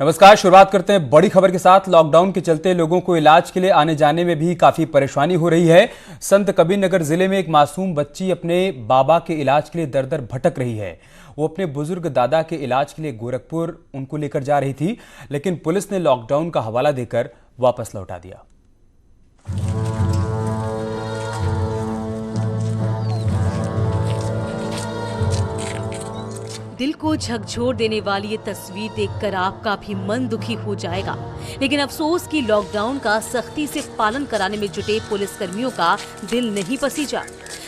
नमस्कार। शुरुआत करते हैं बड़ी खबर के साथ। लॉकडाउन के चलते लोगों को इलाज के लिए आने जाने में भी काफी परेशानी हो रही है। संत कबीरनगर जिले में एक मासूम बच्ची अपने बाबा के इलाज के लिए दर दर भटक रही है। वो अपने बुजुर्ग दादा के इलाज के लिए गोरखपुर उनको लेकर जा रही थी, लेकिन पुलिस ने लॉकडाउन का हवाला देकर वापस लौटा दिया। दिल को झकझोर देने वाली ये तस्वीर देखकर आपका भी मन दुखी हो जाएगा। लेकिन अफसोस कि लॉकडाउन का सख्ती से पालन कराने में जुटे पुलिस कर्मियों का दिल नहीं पसीजा।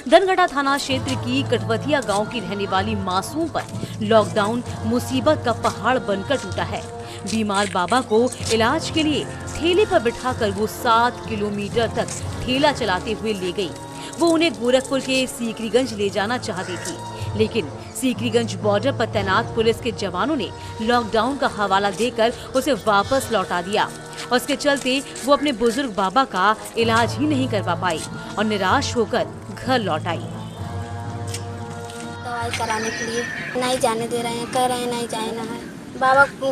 धनगढ़ा थाना क्षेत्र की कटवथिया गांव की रहने वाली मासूम पर लॉकडाउन मुसीबत का पहाड़ बनकर टूटा है। बीमार बाबा को इलाज के लिए ठेले पर बिठाकर वो 7 किलोमीटर तक ठेला चलाते हुए ले गई। वो उन्हें गोरखपुर के सीकरीगंज ले जाना चाहती थी, लेकिन सीकरीगंज बॉर्डर पर तैनात पुलिस के जवानों ने लॉकडाउन का हवाला देकर उसे वापस लौटा दिया। और उसके चलते वो अपने बुजुर्ग बाबा का इलाज ही नहीं करवा पाई और निराश होकर घर लौट आई। दवाई कराने के लिए नहीं जाने दे रहे हैं, कह रहे हैं नहीं जाना है। बाबा को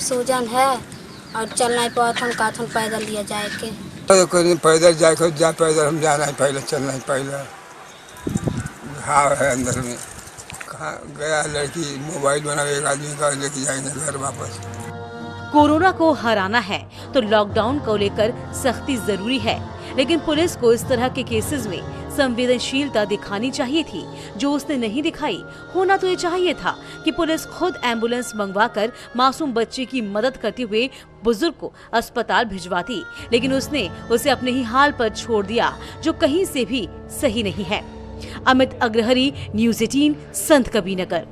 सूजन है और चलना ही पाथन पैदल लिया जाए के। पैदल जा पैदल हम जाना है, पहले चलना है, पहले घाव है अंदर में। कहाँ गया लड़की मोबाइल बना एक आदमी का लेके जाएंगे घर वापस। कोरोना को हराना है तो लॉकडाउन को लेकर सख्ती जरूरी है, लेकिन पुलिस को इस तरह के केसेस में संवेदनशीलता दिखानी चाहिए थी, जो उसने नहीं दिखाई। होना तो ये चाहिए था कि पुलिस खुद एम्बुलेंस मंगवाकर मासूम बच्चे की मदद करते हुए बुजुर्ग को अस्पताल भिजवाती, लेकिन उसने उसे अपने ही हाल पर छोड़ दिया, जो कहीं से भी सही नहीं है। अमित अग्रहरी, न्यूज़ 18, संत कबीरनगर।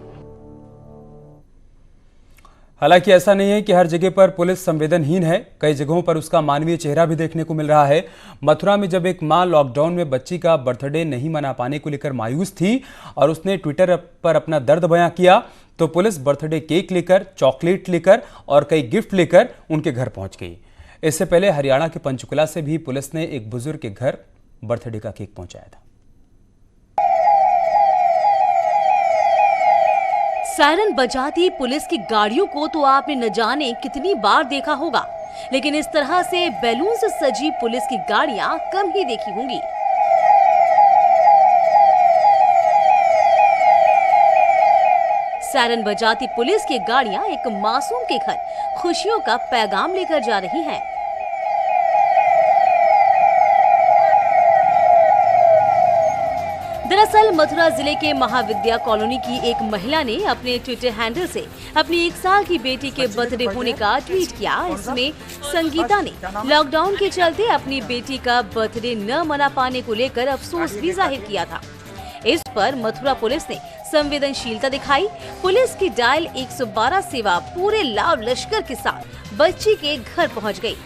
हालांकि ऐसा नहीं है कि हर जगह पर पुलिस संवेदनहीन है। कई जगहों पर उसका मानवीय चेहरा भी देखने को मिल रहा है। मथुरा में जब एक मां लॉकडाउन में बच्ची का बर्थडे नहीं मना पाने को लेकर मायूस थी और उसने ट्विटर पर अपना दर्द बयां किया, तो पुलिस बर्थडे केक लेकर, चॉकलेट लेकर और कई गिफ्ट लेकर उनके घर पहुंच गई। इससे पहले हरियाणा के पंचकुला से भी पुलिस ने एक बुजुर्ग के घर बर्थडे का केक पहुंचाया था। सायरन बजाती पुलिस की गाड़ियों को तो आपने न जाने कितनी बार देखा होगा, लेकिन इस तरह से बैलून से सजी पुलिस की गाड़ियां कम ही देखी होंगी। सायरन बजाती पुलिस की गाड़ियां एक मासूम के घर खुशियों का पैगाम लेकर जा रही हैं। दरअसल मथुरा जिले के महाविद्या कॉलोनी की एक महिला ने अपने ट्विटर हैंडल से अपनी 1 साल की बेटी के बर्थडे होने का ट्वीट किया। इसमें संगीता ने लॉकडाउन के चलते अपनी बेटी का बर्थडे न मना पाने को लेकर अफसोस भी जाहिर किया था। इस पर मथुरा पुलिस ने संवेदनशीलता दिखाई। पुलिस की डायल 112 सेवा पूरे लाव लश्कर के साथ बच्ची के घर पहुँच गयी।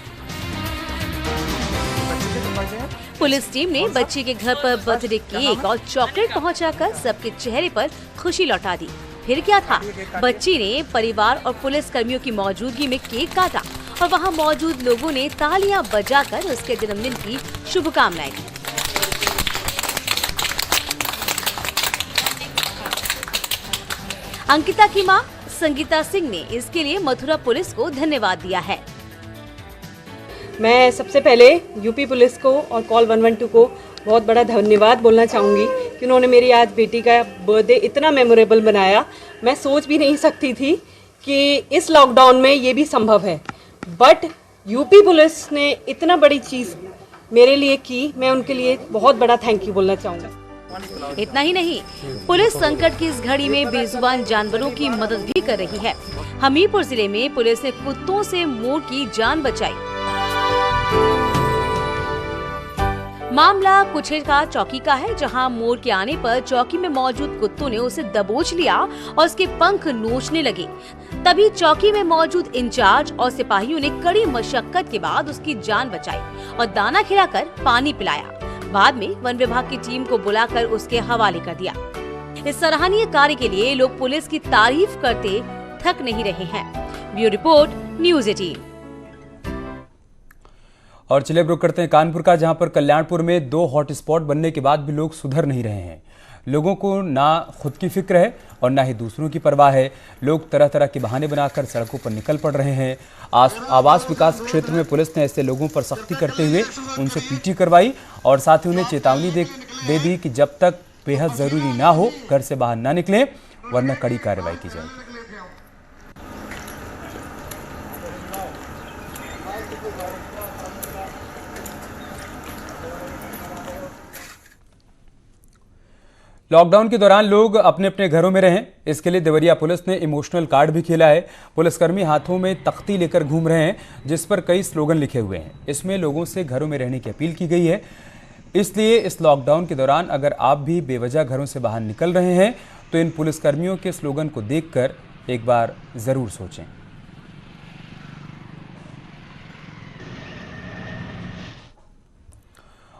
पुलिस टीम ने बच्चे के घर पर बर्थडे केक और चॉकलेट पहुंचाकर सबके चेहरे पर खुशी लौटा दी। फिर क्या था, बच्ची ने परिवार और पुलिस कर्मियों की मौजूदगी में केक काटा और वहां मौजूद लोगों ने तालियां बजाकर उसके जन्मदिन की शुभकामनाएं दी। अंकिता की मां संगीता सिंह ने इसके लिए मथुरा पुलिस को धन्यवाद दिया है। मैं सबसे पहले यूपी पुलिस को और कॉल 112 को बहुत बड़ा धन्यवाद बोलना चाहूँगी कि उन्होंने मेरी आज बेटी का बर्थडे इतना मेमोरेबल बनाया। मैं सोच भी नहीं सकती थी कि इस लॉकडाउन में ये भी संभव है, बट यूपी पुलिस ने इतना बड़ी चीज़ मेरे लिए की। मैं उनके लिए बहुत बड़ा थैंक यू बोलना चाहूँगी। इतना ही नहीं, पुलिस संकट की इस घड़ी में बेजुबान जानवरों की मदद भी कर रही है। हमीरपुर जिले में पुलिस ने कुत्तों से मोर की जान बचाई। मामला कुछेका चौकी का है, जहां मोर के आने पर चौकी में मौजूद कुत्तों ने उसे दबोच लिया और उसके पंख नोचने लगे। तभी चौकी में मौजूद इंचार्ज और सिपाहियों ने कड़ी मशक्कत के बाद उसकी जान बचाई और दाना खिलाकर पानी पिलाया। बाद में वन विभाग की टीम को बुलाकर उसके हवाले कर दिया। इस सराहनीय कार्य के लिए लोग पुलिस की तारीफ करते थक नहीं रहे हैं। Bureau report, news 18। और चलिए अब रुक करते हैं कानपुर का, जहां पर कल्याणपुर में 2 हॉटस्पॉट बनने के बाद भी लोग सुधर नहीं रहे हैं। लोगों को ना खुद की फिक्र है और ना ही दूसरों की परवाह है। लोग तरह तरह के बहाने बनाकर सड़कों पर निकल पड़ रहे हैं। आवास विकास क्षेत्र में पुलिस ने ऐसे लोगों पर सख्ती करते हुए उनसे पीटी करवाई और साथ ही उन्हें चेतावनी दे दी कि जब तक बेहद जरूरी ना हो घर से बाहर ना निकलें, वरना कड़ी कार्रवाई की जाएगी। लॉकडाउन के दौरान लोग अपने अपने घरों में रहें, इसके लिए देवरिया पुलिस ने इमोशनल कार्ड भी खेला है। पुलिसकर्मी हाथों में तख्ती लेकर घूम रहे हैं जिस पर कई स्लोगन लिखे हुए हैं। इसमें लोगों से घरों में रहने की अपील की गई है। इसलिए इस लॉकडाउन के दौरान अगर आप भी बेवजह घरों से बाहर निकल रहे हैं तो इन पुलिसकर्मियों के स्लोगन को देखकर एक बार जरूर सोचें।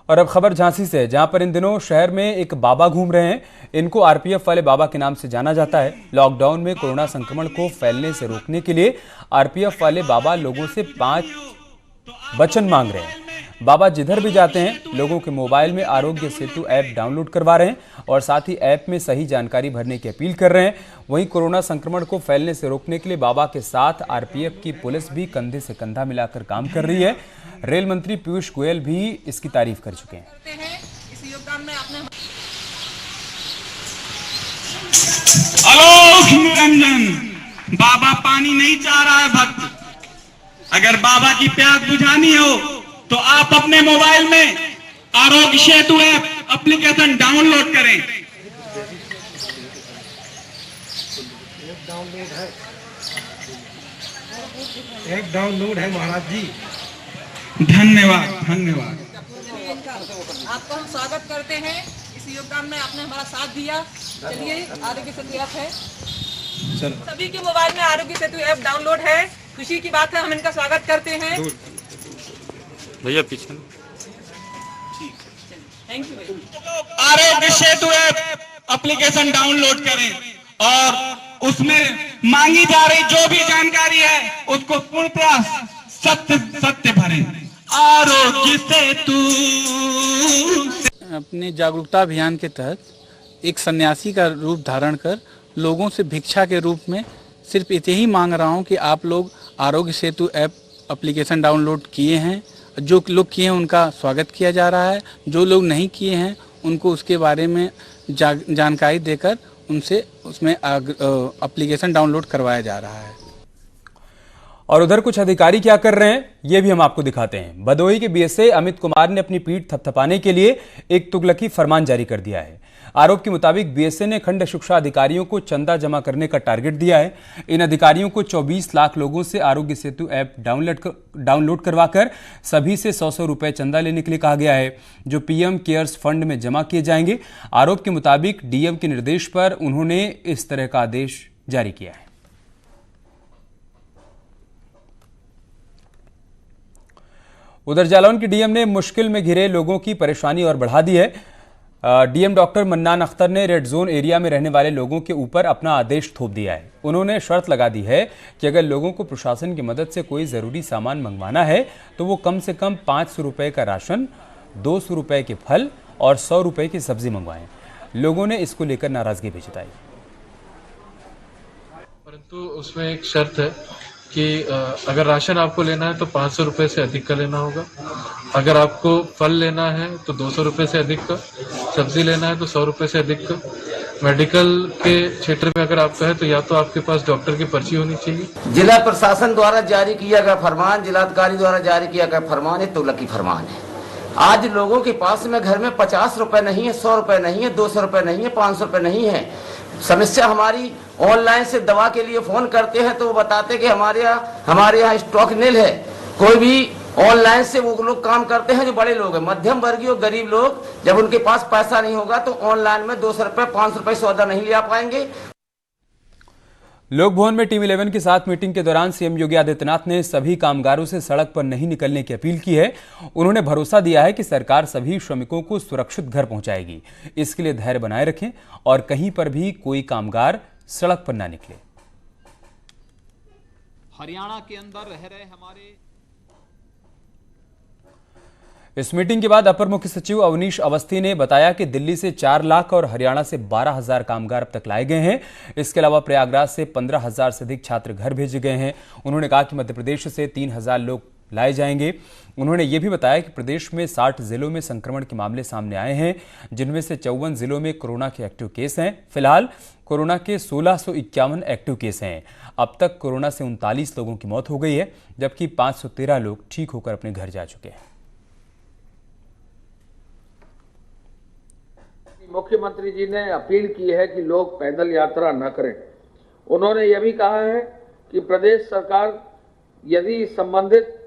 और अब खबर झांसी से, जहां पर इन दिनों शहर में एक बाबा घूम रहे हैं। इनको आरपीएफ वाले बाबा के नाम से जाना जाता है। लॉकडाउन में कोरोना संक्रमण को फैलने से रोकने के लिए आरपीएफ वाले बाबा लोगों से 5 वचन मांग रहे हैं। बाबा जिधर भी जाते हैं लोगों के मोबाइल में आरोग्य सेतु ऐप डाउनलोड करवा रहे हैं और साथ ही ऐप में सही जानकारी भरने की अपील कर रहे हैं। वहीं कोरोना संक्रमण को फैलने से रोकने के लिए बाबा के साथ आरपीएफ की पुलिस भी कंधे से कंधा मिलाकर काम कर रही है। रेल मंत्री पीयूष गोयल भी इसकी तारीफ कर चुके हैं। आलोक निरंजन, बाबा पानी नहीं चाह रहा है भक्त। अगर बाबा की प्यास बुझानी हो तो आप अपने मोबाइल में Aarogya Setu app application download करें। एक डाउनलोड है महाराज जी। धन्यवाद धन्यवाद। आपका हम स्वागत करते हैं इस योगदान में, आपने हमारा साथ दिया। चलिए, आरोग्य सेतु ऐप है, सभी के मोबाइल में आरोग्य सेतु ऐप डाउनलोड है। खुशी की बात है, हम इनका स्वागत करते हैं। भैया पीछे, thank you. Aarogya Setu app application download करें और उसमें मांगी जा रही जो भी जानकारी है उसको पूर्णतः सत्य भरें। आरोग्य सेतु। अपने जागरूकता अभियान के तहत एक सन्यासी का रूप धारण कर लोगों से भिक्षा के रूप में सिर्फ इतनी ही मांग रहा हूं कि आप लोग Aarogya Setu app application download किए हैं। जो लोग किए हैं उनका स्वागत किया जा रहा है, जो लोग नहीं किए हैं उनको उसके बारे में जानकारी देकर उनसे उसमें एप्लीकेशन डाउनलोड करवाया जा रहा है। और उधर कुछ अधिकारी क्या कर रहे हैं ये भी हम आपको दिखाते हैं। भदोही के बीएसए अमित कुमार ने अपनी पीठ थपथपाने के लिए एक तुगलकी फरमान जारी कर दिया है। आरोप के मुताबिक बीएसए ने खंड शिक्षा अधिकारियों को चंदा जमा करने का टारगेट दिया है। इन अधिकारियों को 24 लाख लोगों से आरोग्य सेतु ऐप डाउनलोड करवाकर सभी से 100 रुपए चंदा लेने के लिए कहा गया है, जो पीएम केयर्स फंड में जमा किए जाएंगे। आरोप के मुताबिक डीएम के निर्देश पर उन्होंने इस तरह का आदेश जारी किया है। उधर जालौन के डीएम ने मुश्किल में घिरे लोगों की परेशानी और बढ़ा दी है। डीएम डॉक्टर मन्नान अख्तर ने रेड जोन एरिया में रहने वाले लोगों के ऊपर अपना आदेश थोप दिया है। उन्होंने शर्त लगा दी है कि अगर लोगों को प्रशासन की मदद से कोई ज़रूरी सामान मंगवाना है तो वो कम से कम 500 रुपये का राशन, 200 रुपये के फल और 100 रुपये की सब्जी मंगवाएं। लोगों ने इसको लेकर नाराजगी भी जताई, परंतु उसमें एक शर्त है कि अगर राशन आपको लेना है तो 500 रुपये से अधिक का लेना होगा। अगर आपको फल लेना है तो 200 रुपये से अधिक का, सब्जी लेना है तो 100 रुपये से अधिक का। मेडिकल के क्षेत्र में अगर आपका है तो या तो आपके पास डॉक्टर की पर्ची होनी चाहिए। जिला प्रशासन द्वारा जारी किया गया फरमान, जिलाधिकारी द्वारा जारी किया गया फरमान एक तुगलकी फरमान है। आज लोगों के पास में घर में 50 रुपए नहीं है, 100 रुपए नहीं है, 200 रुपए नहीं है, 500 रुपए नहीं है। समस्या हमारी ऑनलाइन से दवा के लिए फोन करते हैं तो वो बताते कि हमारे यहाँ स्टॉक नील है। कोई भी ऑनलाइन से वो लोग काम करते हैं जो बड़े लोग हैं, मध्यम वर्गीय और गरीब लोग जब उनके पास पैसा नहीं होगा तो ऑनलाइन में 200 रुपए 500 रुपए सौदा नहीं ले पाएंगे। लोक भवन में टीम 11 के साथ मीटिंग के दौरान सीएम योगी आदित्यनाथ ने सभी कामगारों से सड़क पर नहीं निकलने की अपील की है। उन्होंने भरोसा दिया है कि सरकार सभी श्रमिकों को सुरक्षित घर पहुंचाएगी। इसके लिए धैर्य बनाए रखें और कहीं पर भी कोई कामगार सड़क पर ना निकले। हरियाणा के अंदर रह रहे हमारे इस मीटिंग के बाद अपर मुख्य सचिव अवनीश अवस्थी ने बताया कि दिल्ली से 4 लाख और हरियाणा से 12,000 कामगार अब तक लाए गए हैं। इसके अलावा प्रयागराज से 15,000 से अधिक छात्र घर भेजे गए हैं। उन्होंने कहा कि मध्य प्रदेश से 3,000 लोग लाए जाएंगे। उन्होंने ये भी बताया कि प्रदेश में 60 जिलों में संक्रमण के मामले सामने आए हैं, जिनमें से 54 जिलों में कोरोना के एक्टिव केस हैं। फिलहाल कोरोना के 1651 एक्टिव केस हैं। अब तक कोरोना से 39 लोगों की मौत हो गई है, जबकि 513 लोग ठीक होकर अपने घर जा चुके हैं। मुख्यमंत्री जी ने अपील की है कि लोग पैदल यात्रा न करें। उन्होंने यह भी कहा है कि प्रदेश सरकार यदि संबंधित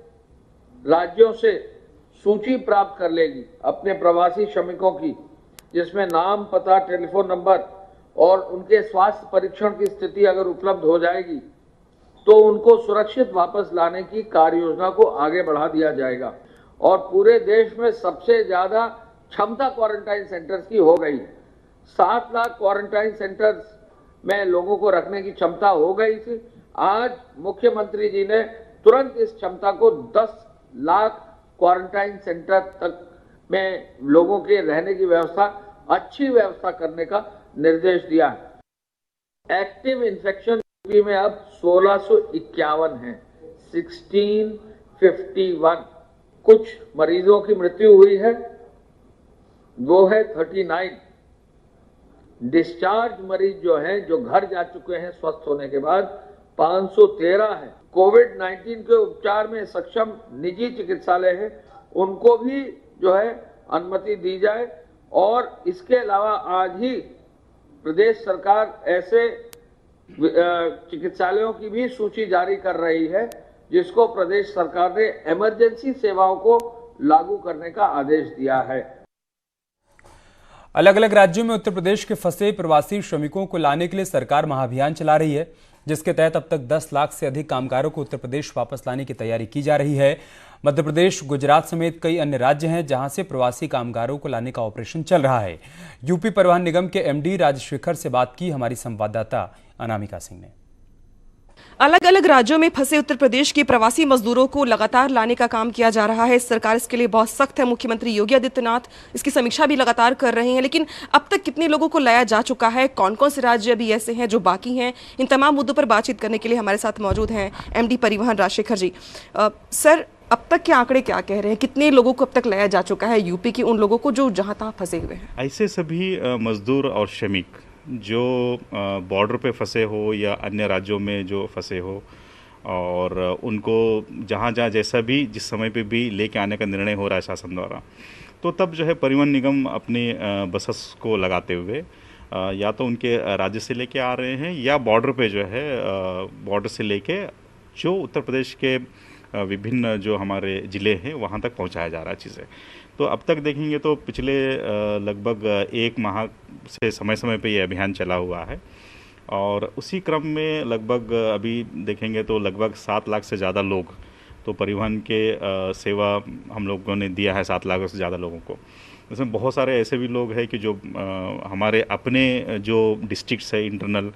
राज्यों से सूची प्राप्त कर लेगी अपने प्रवासी श्रमिकों की, जिसमें नाम, पता, टेलीफोन नंबर और उनके स्वास्थ्य परीक्षण की स्थिति अगर उपलब्ध हो जाएगी, तो उनको सुरक्षित वापस लाने की कार्य योजना को आगे बढ़ा दिया जाएगा। और पूरे देश में सबसे ज्यादा क्षमता क्वारंटाइन सेंटर्स की हो गई। 7 लाख क्वारंटाइन सेंटर्स में लोगों को रखने की क्षमता हो गई थी। आज मुख्यमंत्री जी ने तुरंत इस क्षमता को 10 लाख क्वारंटाइन सेंटर तक में लोगों के रहने की व्यवस्था, अच्छी व्यवस्था करने का निर्देश दिया है। एक्टिव इन्फेक्शन यूपी में अब 1651 है, 1651। कुछ मरीजों की मृत्यु हुई है, वो है 39। डिस्चार्ज मरीज जो हैं, जो घर जा चुके हैं स्वस्थ होने के बाद, 513 है। कोविड-19 के उपचार में सक्षम निजी चिकित्सालय हैं, उनको भी जो है अनुमति दी जाए। और इसके अलावा आज ही प्रदेश सरकार ऐसे चिकित्सालयों की भी सूची जारी कर रही है, जिसको प्रदेश सरकार ने इमरजेंसी सेवाओं को लागू करने का आदेश दिया है। अलग अलग राज्यों में उत्तर प्रदेश के फंसे प्रवासी श्रमिकों को लाने के लिए सरकार महाअभियान चला रही है, जिसके तहत अब तक 10 लाख से अधिक कामगारों को उत्तर प्रदेश वापस लाने की तैयारी की जा रही है। मध्य प्रदेश, गुजरात समेत कई अन्य राज्य हैं जहां से प्रवासी कामगारों को लाने का ऑपरेशन चल रहा है। यूपी परिवहन निगम के एमडी राजशेखर से बात की हमारी संवाददाता अनामिका सिंह ने। अलग अलग राज्यों में फंसे उत्तर प्रदेश के प्रवासी मजदूरों को लगातार लाने का काम किया जा रहा है। सरकार इसके लिए बहुत सख्त है। मुख्यमंत्री योगी आदित्यनाथ इसकी समीक्षा भी लगातार कर रहे हैं। लेकिन अब तक कितने लोगों को लाया जा चुका है, कौन कौन से राज्य अभी ऐसे हैं जो बाकी हैं, इन तमाम मुद्दों पर बातचीत करने के लिए हमारे साथ मौजूद हैं एमडी परिवहन राजशेखर जी। सर, अब तक के आंकड़े क्या कह रहे हैं, कितने लोगों को अब तक लाया जा चुका है यूपी के उन लोगों को जो जहाँ तहाँ फंसे हुए हैं? ऐसे सभी मजदूर और श्रमिक जो बॉर्डर पे फंसे हो या अन्य राज्यों में जो फंसे हो, और उनको जहाँ जहाँ जैसा भी जिस समय पे भी लेके आने का निर्णय हो रहा है शासन द्वारा, तो तब जो है परिवहन निगम अपनी बसेस को लगाते हुए या तो उनके राज्य से लेके आ रहे हैं या बॉर्डर पे जो है बॉर्डर से लेके जो उत्तर प्रदेश के विभिन्न जो हमारे ज़िले हैं वहाँ तक पहुँचाया जा रहा है चीज़ें। तो अब तक देखेंगे तो पिछले लगभग 1 माह से समय समय पे ये अभियान चला हुआ है, और उसी क्रम में लगभग अभी देखेंगे तो लगभग 7 लाख से ज़्यादा लोग तो परिवहन के सेवा हम लोगों ने दिया है 7 लाख से ज़्यादा लोगों को। इसमें बहुत सारे ऐसे भी लोग हैं कि जो हमारे अपने जो डिस्ट्रिक्ट्स है इंटरनल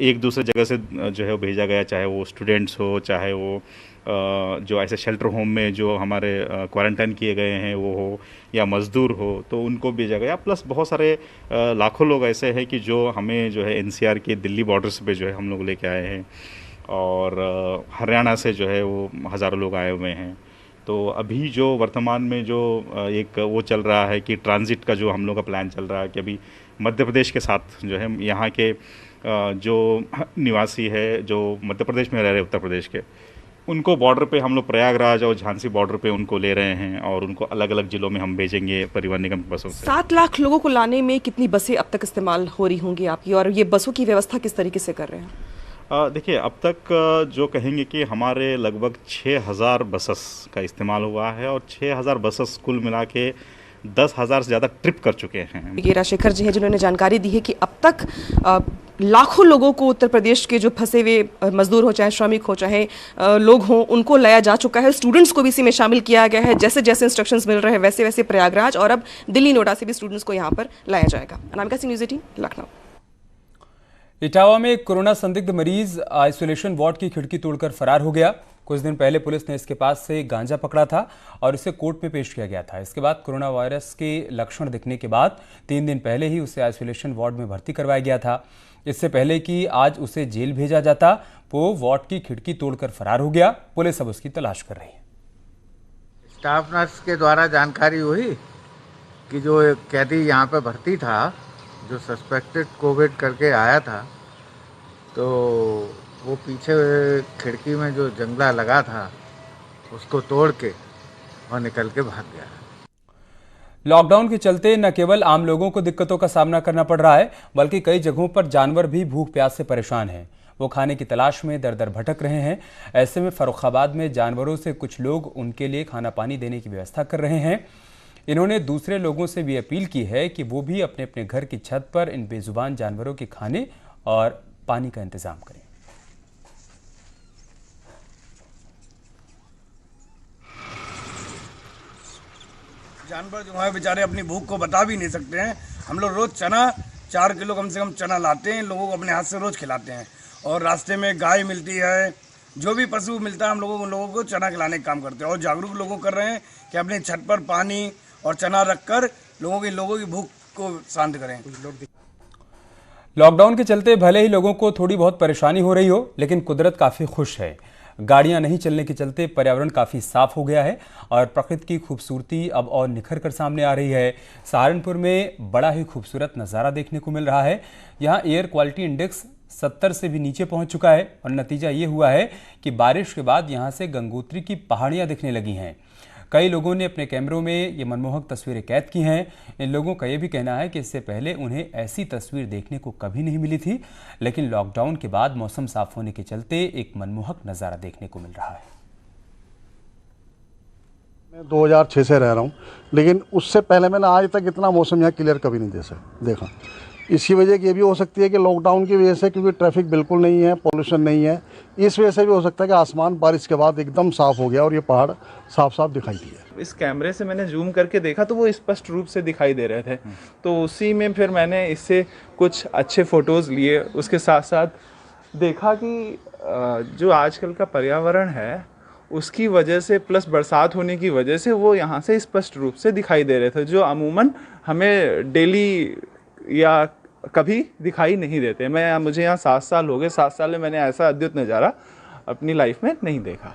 एक दूसरे जगह से जो है वो भेजा गया, चाहे वो स्टूडेंट्स हो, चाहे वो जो ऐसे शेल्टर होम में जो हमारे क्वारंटाइन किए गए हैं वो हो, या मज़दूर हो, तो उनको भेजा गया। प्लस बहुत सारे लाखों लोग ऐसे हैं कि जो हमें जो है एनसीआर के दिल्ली बॉर्डर्स पे जो है हम लोग लेके आए हैं, और हरियाणा से जो है वो हज़ारों लोग आए हुए हैं। तो अभी जो वर्तमान में जो एक वो चल रहा है कि ट्रांजिट का जो हम लोग का प्लान चल रहा है कि अभी मध्य प्रदेश के साथ जो है यहाँ के जो निवासी है जो मध्य प्रदेश में रह रहे उत्तर प्रदेश के, उनको बॉर्डर पे हम लोग प्रयागराज और झांसी बॉर्डर पे उनको ले रहे हैं, और उनको अलग अलग जिलों में हम भेजेंगे परिवहन निगम की बसों से। 7 लाख लोगों को लाने में कितनी बसें अब तक इस्तेमाल हो रही होंगी आपकी, और ये बसों की व्यवस्था किस तरीके से कर रहे हैं? देखिए, अब तक जो कहेंगे कि हमारे लगभग 6000 बसेस का इस्तेमाल हुआ है, और 6000 बसेस कुल मिला के 10,000 से ज़्यादा ट्रिप कर चुके हैं। ये राजशेखर जी हैं जिन्होंने जानकारी दी है कि अब तक लाखों लोगों को उत्तर प्रदेश के जो फंसे हुए मजदूर हो, चाहे श्रमिक हो, चाहे लोग हों, उनको लाया जा चुका है। स्टूडेंट्स को भी इसी में शामिल किया गया है। जैसे जैसे इंस्ट्रक्शंस मिल रहे हैं वैसे वैसे प्रयागराज और अब दिल्ली, नोएडा से भी स्टूडेंट्स को यहाँ पर लाया जाएगा। अनामिका सिंह, न्यूज़ 18, लखनऊ। इटावा में एक कोरोना संदिग्ध मरीज आइसोलेशन वार्ड की खिड़की तोड़कर फरार हो गया। कुछ दिन पहले पुलिस ने इसके पास से गांजा पकड़ा था और उसे कोर्ट में पेश किया गया था। इसके बाद कोरोना वायरस के लक्षण दिखने के बाद 3 दिन पहले ही उसे आइसोलेशन वार्ड में भर्ती करवाया गया था। इससे पहले कि आज उसे जेल भेजा जाता, वो वार्ड की खिड़की तोड़कर फरार हो गया। पुलिस अब उसकी तलाश कर रही है। स्टाफ नर्स के द्वारा जानकारी हुई कि जो कैदी यहाँ पे भर्ती था, जो सस्पेक्टेड कोविड करके आया था, तो वो पीछे खिड़की में जो जंगला लगा था उसको तोड़ के और निकल के भाग गया। लॉकडाउन के चलते न केवल आम लोगों को दिक्कतों का सामना करना पड़ रहा है, बल्कि कई जगहों पर जानवर भी भूख प्यास से परेशान हैं। वो खाने की तलाश में दर दर भटक रहे हैं। ऐसे में फर्रुखाबाद में जानवरों से कुछ लोग उनके लिए खाना पानी देने की व्यवस्था कर रहे हैं। इन्होंने दूसरे लोगों से भी अपील की है कि वो भी अपने अपने घर की छत पर इन बेजुबान जानवरों के खाने और पानी का इंतजाम करें। जानवर जो है बेचारे अपनी भूख को बता भी नहीं सकते हैं। हम लोग रोज चना 4 किलो कम से कम चना लाते हैं, लोगों को अपने हाथ से रोज खिलाते हैं। और रास्ते में गाय मिलती है, जो भी पशु मिलता है, हम लोगों को चना खिलाने का काम करते हैं और जागरूक लोगों कर रहे हैं कि अपनी छत पर पानी और चना रखकर लोगों की भूख को शांत करें। लॉकडाउन के चलते भले ही लोगों को थोड़ी बहुत परेशानी हो रही हो, लेकिन कुदरत काफी खुश है। गाड़ियां नहीं चलने के चलते पर्यावरण काफी साफ हो गया है और प्रकृति की खूबसूरती अब और निखर कर सामने आ रही है। सहारनपुर में बड़ा ही खूबसूरत नज़ारा देखने को मिल रहा है। यहाँ एयर क्वालिटी इंडेक्स 70 से भी नीचे पहुंच चुका है और नतीजा ये हुआ है कि बारिश के बाद यहाँ से गंगोत्री की पहाड़ियाँ दिखने लगी हैं। कई लोगों ने अपने कैमरों में ये मनमोहक तस्वीरें कैद की हैं। इन लोगों का ये भी कहना है कि इससे पहले उन्हें ऐसी तस्वीर देखने को कभी नहीं मिली थी, लेकिन लॉकडाउन के बाद मौसम साफ होने के चलते एक मनमोहक नज़ारा देखने को मिल रहा है। मैं 2006 से रह रहा हूँ, लेकिन उससे पहले मैंने आज तक इतना मौसम यहाँ क्लियर कभी नहीं देखा। इसकी वजह ये भी हो सकती है कि लॉकडाउन की वजह से, क्योंकि ट्रैफिक बिल्कुल नहीं है, पोल्यूशन नहीं है, इस वजह से भी हो सकता है कि आसमान बारिश के बाद एकदम साफ हो गया और ये पहाड़ साफ साफ दिखाई दिए। इस कैमरे से मैंने जूम करके देखा तो वो स्पष्ट रूप से दिखाई दे रहे थे, तो उसी में फिर मैंने इससे कुछ अच्छे फ़ोटोज़ लिए। उसके साथ साथ देखा कि जो आजकल का पर्यावरण है उसकी वजह से, प्लस बरसात होने की वजह से, वो यहाँ से स्पष्ट रूप से दिखाई दे रहे थे, जो अमूमन हमें डेली या कभी दिखाई नहीं देते। मुझे यहाँ 7 साल हो गए, 7 साल में मैंने ऐसा अद्भुत नज़ारा अपनी लाइफ में नहीं देखा।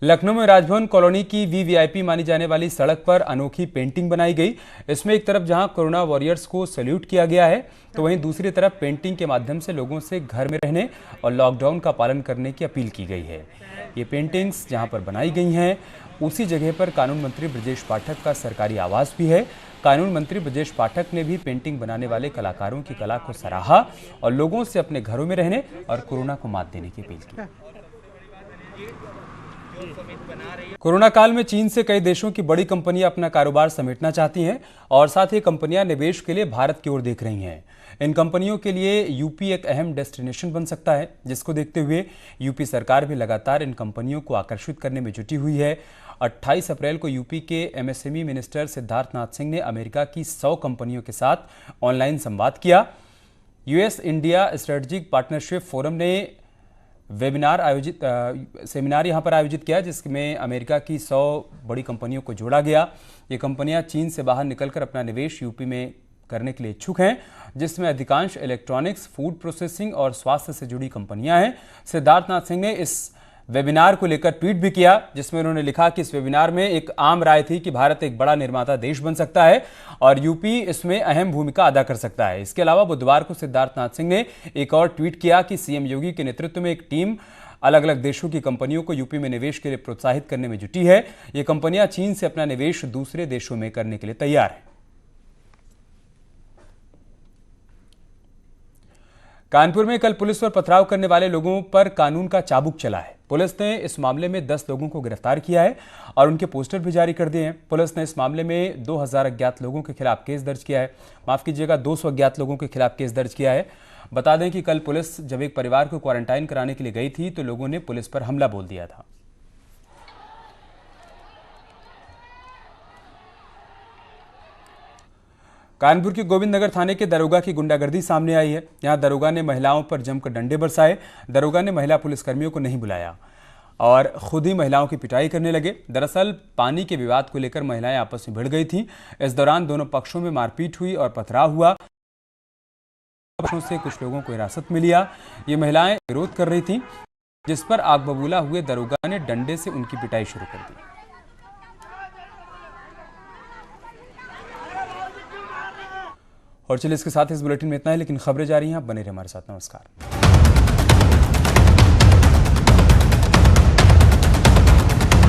लखनऊ में राजभवन कॉलोनी की वीवीआईपी मानी जाने वाली सड़क पर अनोखी पेंटिंग बनाई गई। इसमें एक तरफ जहां कोरोना वॉरियर्स को सैल्यूट किया गया है, तो वहीं दूसरी तरफ पेंटिंग के माध्यम से लोगों से घर में रहने और लॉकडाउन का पालन करने की अपील की गई है। ये पेंटिंग्स जहां पर बनाई गई हैं, उसी जगह पर कानून मंत्री ब्रजेश पाठक का सरकारी आवास भी है। कानून मंत्री ब्रजेश पाठक ने भी पेंटिंग बनाने वाले कलाकारों की कला को सराहा और लोगों से अपने घरों में रहने और कोरोना को मात देने की अपील की। कोरोना काल में चीन से कई देशों की बड़ी कंपनियां अपना कारोबार समेटना चाहती हैं और साथ ही कंपनियां निवेश के लिए भारत की ओर देख रही हैं। इन कंपनियों के लिए यूपी एक अहम डेस्टिनेशन बन सकता है, जिसको देखते हुए यूपी सरकार भी लगातार इन कंपनियों को आकर्षित करने में जुटी हुई है। 28 अप्रैल को यूपी के एमएसएमई मिनिस्टर सिद्धार्थनाथ सिंह ने अमेरिका की 100 कंपनियों के साथ ऑनलाइन संवाद किया। US India strategic partnership forum ने सेमिनार यहां पर आयोजित किया, जिसमें अमेरिका की 100 बड़ी कंपनियों को जोड़ा गया। ये कंपनियां चीन से बाहर निकलकर अपना निवेश यूपी में करने के लिए इच्छुक हैं, जिसमें अधिकांश इलेक्ट्रॉनिक्स, फूड प्रोसेसिंग और स्वास्थ्य से जुड़ी कंपनियां हैं। सिद्धार्थनाथ सिंह ने इस वेबिनार को लेकर ट्वीट भी किया, जिसमें उन्होंने लिखा कि इस वेबिनार में एक आम राय थी कि भारत एक बड़ा निर्माता देश बन सकता है और यूपी इसमें अहम भूमिका अदा कर सकता है। इसके अलावा बुधवार को सिद्धार्थनाथ सिंह ने एक और ट्वीट किया कि सीएम योगी के नेतृत्व में एक टीम अलग अलग देशों की कंपनियों को यूपी में निवेश के लिए प्रोत्साहित करने में जुटी है। ये कंपनियां चीन से अपना निवेश दूसरे देशों में करने के लिए तैयार हैं। कानपुर में कल पुलिस पर पथराव करने वाले लोगों पर कानून का चाबुक चला है। पुलिस ने इस मामले में 10 लोगों को गिरफ्तार किया है और उनके पोस्टर भी जारी कर दिए हैं। पुलिस ने इस मामले में 2000 अज्ञात लोगों के खिलाफ केस दर्ज किया है। माफ कीजिएगा, 200 अज्ञात लोगों के खिलाफ केस दर्ज किया है। बता दें कि कल पुलिस जब एक परिवार को क्वारंटाइन कराने के लिए गई थी, तो लोगों ने पुलिस पर हमला बोल दिया था। कानपुर के गोविंद नगर थाने के दरोगा की गुंडागर्दी सामने आई है। यहां दरोगा ने महिलाओं पर जमकर डंडे बरसाए। दरोगा ने महिला पुलिसकर्मियों को नहीं बुलाया और खुद ही महिलाओं की पिटाई करने लगे। दरअसल पानी के विवाद को लेकर महिलाएं आपस में भिड़ गई थीं। इस दौरान दोनों पक्षों में मारपीट हुई और पथराव हुआ। पक्षों से कुछ लोगों को हिरासत में लिया। ये महिलाएं विरोध कर रही थीं, जिस पर आग बबूला हुए दरोगा ने डंडे से उनकी पिटाई शुरू कर दी। और चलिए इसके साथ इस बुलेटिन में इतना ही, लेकिन खबरें जारी हैं। आप बने रहिए हमारे साथ। नमस्कार।